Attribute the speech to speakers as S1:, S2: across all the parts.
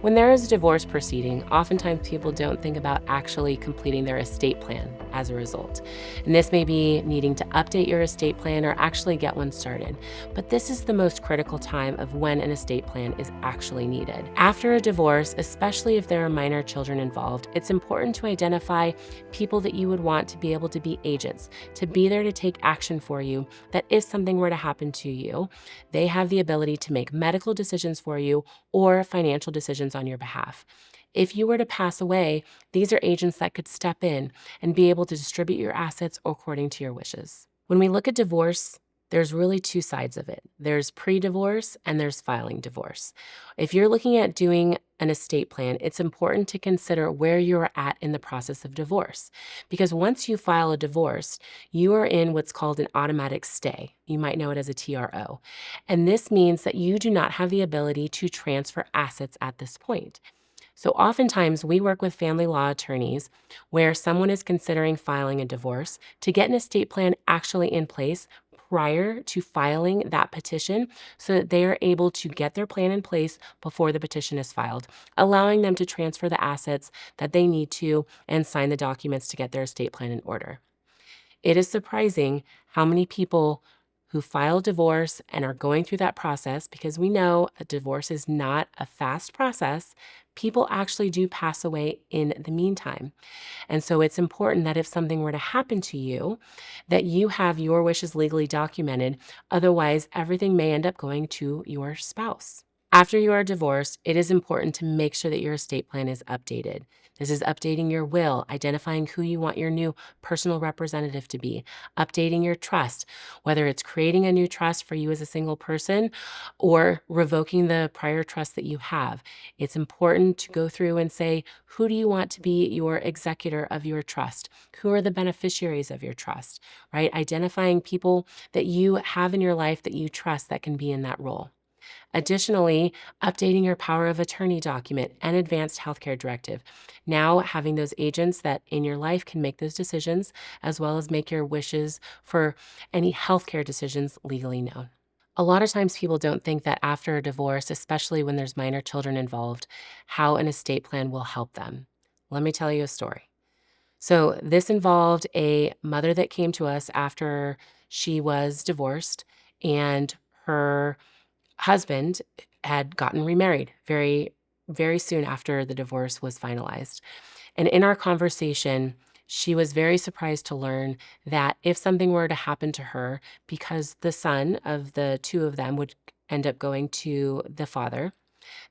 S1: When there is a divorce proceeding, oftentimes people don't think about actually completing their estate plan as a result. And this may be needing to update your estate plan or actually get one started. But this is the most critical time of when an estate plan is actually needed. After a divorce, especially if there are minor children involved, it's important to identify people that you would want to be able to be agents, to be there to take action for you, that if something were to happen to you, they have the ability to make medical decisions for you or financial decisions on your behalf. If you were to pass away, these are agents that could step in and be able to distribute your assets according to your wishes. When we look at divorce, there's really two sides of it. There's pre-divorce and there's filing divorce. If you're looking at doing an estate plan, it's important to consider where you're at in the process of divorce. Because once you file a divorce, you are in what's called an automatic stay. You might know it as a TRO. And this means that you do not have the ability to transfer assets at this point. So oftentimes we work with family law attorneys where someone is considering filing a divorce to get an estate plan actually in place prior to filing that petition so that they are able to get their plan in place before the petition is filed, allowing them to transfer the assets that they need to and sign the documents to get their estate plan in order. It is surprising how many people who file divorce and are going through that process, because we know a divorce is not a fast process, people actually do pass away in the meantime. And so it's important that if something were to happen to you, that you have your wishes legally documented. Otherwise, everything may end up going to your spouse. After you are divorced, it is important to make sure that your estate plan is updated. This is updating your will, identifying who you want your new personal representative to be, updating your trust, whether it's creating a new trust for you as a single person or revoking the prior trust that you have. It's important to go through and say, who do you want to be your executor of your trust? Who are the beneficiaries of your trust, right? Identifying people that you have in your life that you trust that can be in that role. Additionally, updating your power of attorney document and advanced healthcare directive. Now having those agents that in your life can make those decisions, as well as make your wishes for any healthcare decisions legally known. A lot of times people don't think that after a divorce, especially when there's minor children involved, how an estate plan will help them. Let me tell you a story. So this involved a mother that came to us after she was divorced, and her husband had gotten remarried very, very soon after the divorce was finalized. And in our conversation, she was very surprised to learn that if something were to happen to her, because the son of the two of them would end up going to the father,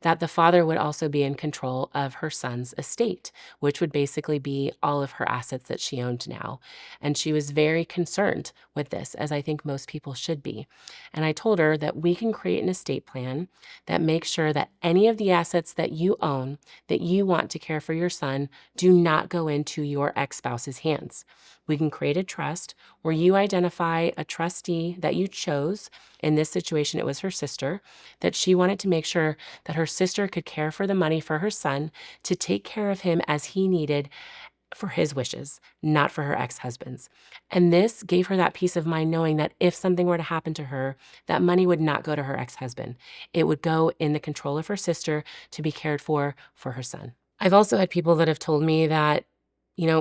S1: that the father would also be in control of her son's estate, which would basically be all of her assets that she owned now. And she was very concerned with this, as I think most people should be. And I told her that we can create an estate plan that makes sure that any of the assets that you own, that you want to care for your son, do not go into your ex-spouse's hands. We can create a trust where you identify a trustee that you chose. In this situation, it was her sister, that she wanted to make sure that her sister could care for the money for her son to take care of him as he needed for his wishes, not for her ex-husband's. And this gave her that peace of mind knowing that if something were to happen to her, that money would not go to her ex-husband. It would go in the control of her sister to be cared for her son. I've also had people that have told me that,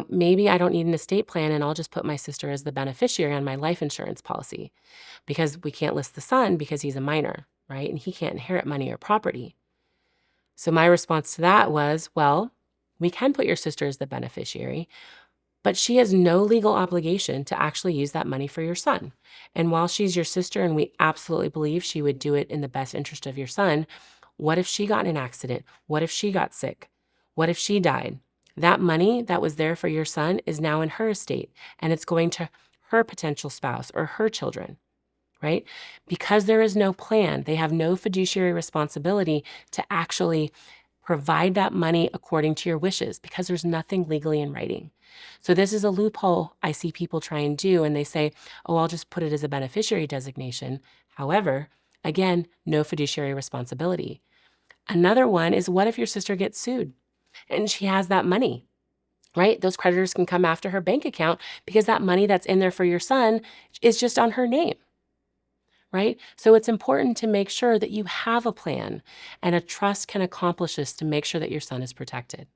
S1: maybe I don't need an estate plan and I'll just put my sister as the beneficiary on my life insurance policy because we can't list the son because he's a minor, right? And he can't inherit money or property. So my response to that was, well, we can put your sister as the beneficiary, but she has no legal obligation to actually use that money for your son. And while she's your sister and we absolutely believe she would do it in the best interest of your son, what if she got in an accident? What if she got sick? What if she died? That money that was there for your son is now in her estate, and it's going to her potential spouse or her children, right? Because there is no plan, they have no fiduciary responsibility to actually provide that money according to your wishes because there's nothing legally in writing. So this is a loophole I see people try and do, and they say, oh, I'll just put it as a beneficiary designation. However, again, no fiduciary responsibility. Another one is, what if your sister gets sued and she has that money, right? Those creditors can come after her bank account because that money that's in there for your son is just on her name, right? So it's important to make sure that you have a plan, and a trust can accomplish this to make sure that your son is protected.